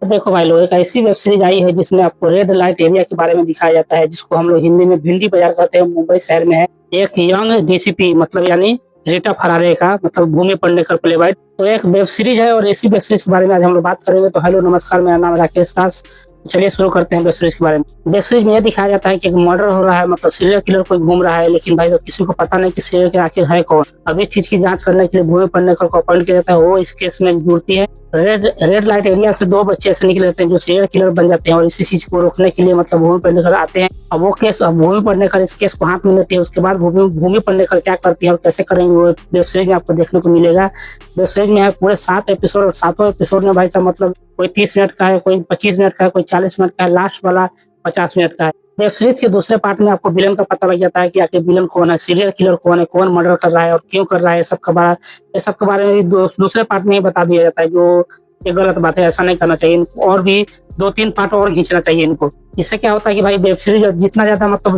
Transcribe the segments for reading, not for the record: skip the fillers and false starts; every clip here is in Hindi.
देखो भाई लोग, एक ऐसी वेब सीरीज आई है जिसमें आपको रेड लाइट एरिया के बारे में दिखाया जाता है, जिसको हम लोग हिंदी में भिंडी बाजार कहते हैं। मुंबई शहर में है। एक यंग डीसीपी मतलब यानी रीटा फरारे का मतलब भूमि पेडनेकर प्लेबॉय तो एक वेब सीरीज है, और इसी वेब सीरीज के बारे में आज हम लोग बात करेंगे। तो हेलो नमस्कार, मेरा नाम राकेश दास। चलिए शुरू करते हैं वेब सीरीज के बारे में। वेब सीरीज में यह दिखाया जाता है कि एक मर्डर हो रहा है, मतलब सीरियल किलर कोई घूम रहा है, लेकिन भाई तो किसी को पता नहीं कि सीरियल किलर आखिर है कौन। अब इस चीज की जांच करने के लिए भूमि पेडनेकर को अपॉइंट किया जाता है। वो इस केस में जुड़ती है। रेड लाइट एरिया से दो बच्चे ऐसे निकले रहते हैं जो सीरियल किलर बन जाते हैं, और इसी चीज को रोकने के लिए मतलब भूमि पेडनेकर आते हैं। अब भूमि पेडनेकर इस केस को हाथ में लेते हैं। उसके बाद भूमि पेडनेकर क्या करती है और कैसे करेंगे वो वेब सीरीज में आपको देखने को मिलेगा। वेब सीरीज में है पूरे 7 एपिसोड, और 7 एपिसोड में भाई साहब मतलब कोई 30 मिनट का है, कोई 25 मिनट का है, कोई 40 मिनट का है, लास्ट वाला 50 मिनट का है। वेब सीरीज के दूसरे पार्ट में आपको विलन का पता लग जाता है कि आखिर विलन कौन है, सीरियल किलर कौन है, कौन मर्डर कर रहा है और क्यों कर रहा है। ये सब के बारे में भी दूसरे पार्ट में ही बता दिया जाता है, जो ये गलत बात है। ऐसा नहीं करना चाहिए इनको, और भी 2-3 पार्ट और खींचना चाहिए इनको। इससे क्या होता है कि भाई वेब सीरीज जितना ज्यादा मतलब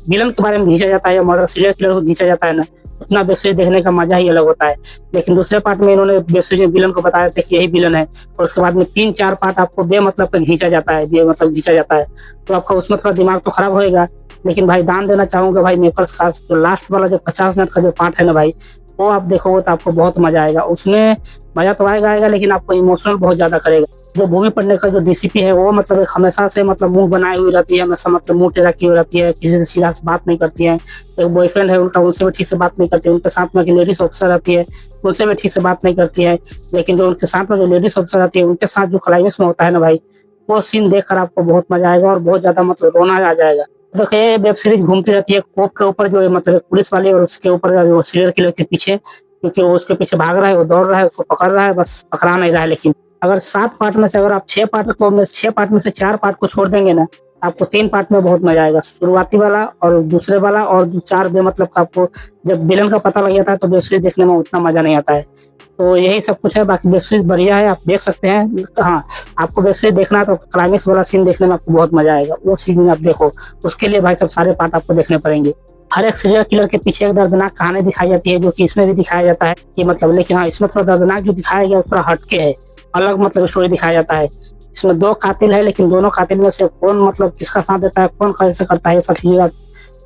विलन के बारे में खींचा जाता है या मर्डर सीरियल किलर को खींचा जाता है ना, उतना वेब सीरीज देखने का मजा ही अलग होता है। लेकिन दूसरे पार्ट में इन्होंने वेब सीरीज में विलन को बताया था कि यही विलन है, और उसके बाद में 3-4 पार्ट आपको बेमतलब पे खींचा जाता है। तो आपका उसमें थोड़ा दिमाग तो खराब होएगा। लेकिन भाई दान देना चाहूंगा भाई मेकर्स खास, तो लास्ट वाला जो 50 मिनट का जो पार्ट है ना भाई, वो आप देखोगे तो आपको बहुत मजा आएगा। उसमें मजा तो आएगा लेकिन आपको इमोशनल बहुत ज्यादा करेगा। जो भूमि पेडनेकर जो डीसीपी है, वो मतलब एक हमेशा से मतलब मुंह बनाए हुई रहती है, हमेशा मतलब मुंह टेढ़ा की हुई रहती है, किसी से सीधा से बात नहीं करती है। एक बॉयफ्रेंड है उनका, उनसे भी ठीक से बात नहीं करती है। उनके साथ में लेडीज ऑफिसर रहती है, उनसे भी ठीक से बात नहीं करती है। लेकिन जो उनके साथ में जो लेडीज ऑफिसर रहती है, उनके साथ जो क्लाइमेक्स में होता है ना भाई, वो सीन देखकर आपको बहुत मजा आएगा और बहुत ज्यादा मतलब रोना आ जाएगा। देखिए वेब सीरीज घूमती रहती है कोप के ऊपर, जो मतलब पुलिस वाले, और उसके ऊपर जो सीरियल किलर के पीछे, क्योंकि वो उसके पीछे भाग रहा है, वो दौड़ रहा है, उसको पकड़ रहा है, बस पकड़ा नहीं रहा है। लेकिन अगर 7 पार्ट में से अगर आप 6 पार्ट में से 4 पार्ट को छोड़ देंगे ना, आपको 3 पार्ट में बहुत मजा आएगा। शुरुआती वाला और दूसरे वाला और 4 मतलब का आपको जब विलन का पता लग जाता है तो वेब सीरीज देखने में उतना मजा नहीं आता है। तो यही सब कुछ है। बाकी वेब सीरीज बढ़िया है, आप देख सकते हैं। हाँ, आपको वेब सीरीज देखना है तो क्लाइमेक्स वाला सीन देखने में आपको बहुत मजा आएगा। वो सीन आप देखो, उसके लिए भाई सब सारे पार्ट आपको देखने पड़ेंगे। हर एक सीरियल किलर के पीछे एक दर्दनाक कहानी दिखाई जाती है, जो कि इसमें भी दिखाया जाता है कि मतलब, लेकिन हाँ इसमें थोड़ा दर्दनाक जो दिखाया गया थोड़ा हटके है, अलग मतलब स्टोरी दिखाया जाता है। इसमें 2 कातिल है, लेकिन दोनों कातिल में से कौन मतलब किसका साथ देता है, कौन कैसे करता है, ये सब चीजें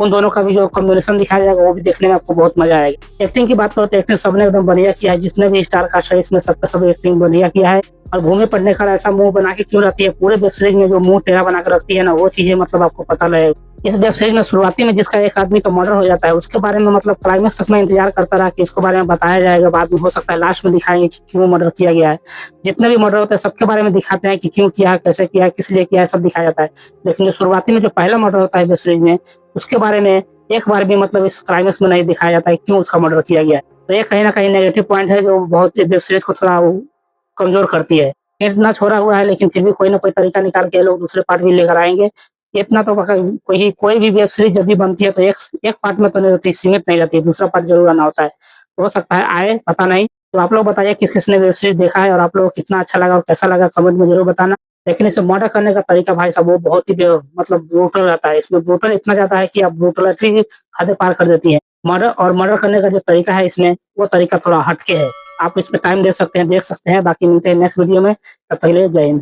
उन दोनों का भी जो कॉम्बिनेशन दिखाया जाएगा वो भी देखने में आपको बहुत मजा आएगा। एक्टिंग की बात करो तो एक्टिंग सबने एकदम बढ़िया किया है। जितने भी स्टार कास्ट है इसमें सबका सब एक्टिंग बढ़िया किया है। और भूमि पेडनेकर ऐसा मुंह बना के क्यों रहती है, पूरे वेब सीरीज में जो मुंह टेढ़ा बना कर रखती है ना, वो चीजें मतलब आपको पता लगेगा। इस वेब सीरीज में शुरुआती में जिसका एक आदमी का मर्डर हो जाता है, उसके बारे में मतलब क्लाइमेक्स तक मैं इंतजार करता रहा कि इसके बारे में बताया जाएगा। बाद में हो सकता है लास्ट में दिखाएंगे कि क्यों मर्डर किया गया है। जितने भी मर्डर होते हैं सबके बारे में दिखाते हैं कि क्यों किया है, कैसे किया है, किस लिए किया है, सब दिखाया जाता है। लेकिन जो शुरुआती में जो पहला मर्डर होता है वेब सीरीज में, उसके बारे में एक बार भी मतलब इस क्लाइमेक्स में नहीं दिखाया जाता है क्यों उसका मर्डर किया गया है। तो ये कहीं ना कहीं नेगेटिव पॉइंट है, जो बहुत वेब सीरीज को थोड़ा कमजोर करती है। इतना छोड़ा हुआ है, लेकिन फिर भी कोई ना कोई तरीका निकाल के लोग दूसरे पार्ट भी लेकर आएंगे। इतना तो कोई भी वेब सीरीज जब भी बनती है तो एक पार्ट में तो नहीं होती, सीमित नहीं रहती है, दूसरा पार्ट जरूर आना होता है। तो हो सकता है आए, पता नहीं। तो आप लोग बताइए किस किसने वेब सीरीज देखा है, और आप लोगों को कितना अच्छा लगा और कैसा लगा, कमेंट में जरूर बताना। लेकिन इसे मर्डर करने का तरीका भाई साहब वो बहुत ही मतलब ब्रूटल रहता है। इसमें ब्रूटल इतना ज्यादा है कि आप ब्रूटलिटी हद पार कर देती है। मर्डर करने का जो तरीका है इसमें, वो तरीका थोड़ा हटके है। आप इसमें टाइम दे सकते हैं, देख सकते हैं। बाकी मिलते हैं नेक्स्ट वीडियो में, तब तक के लिए जय हिंद।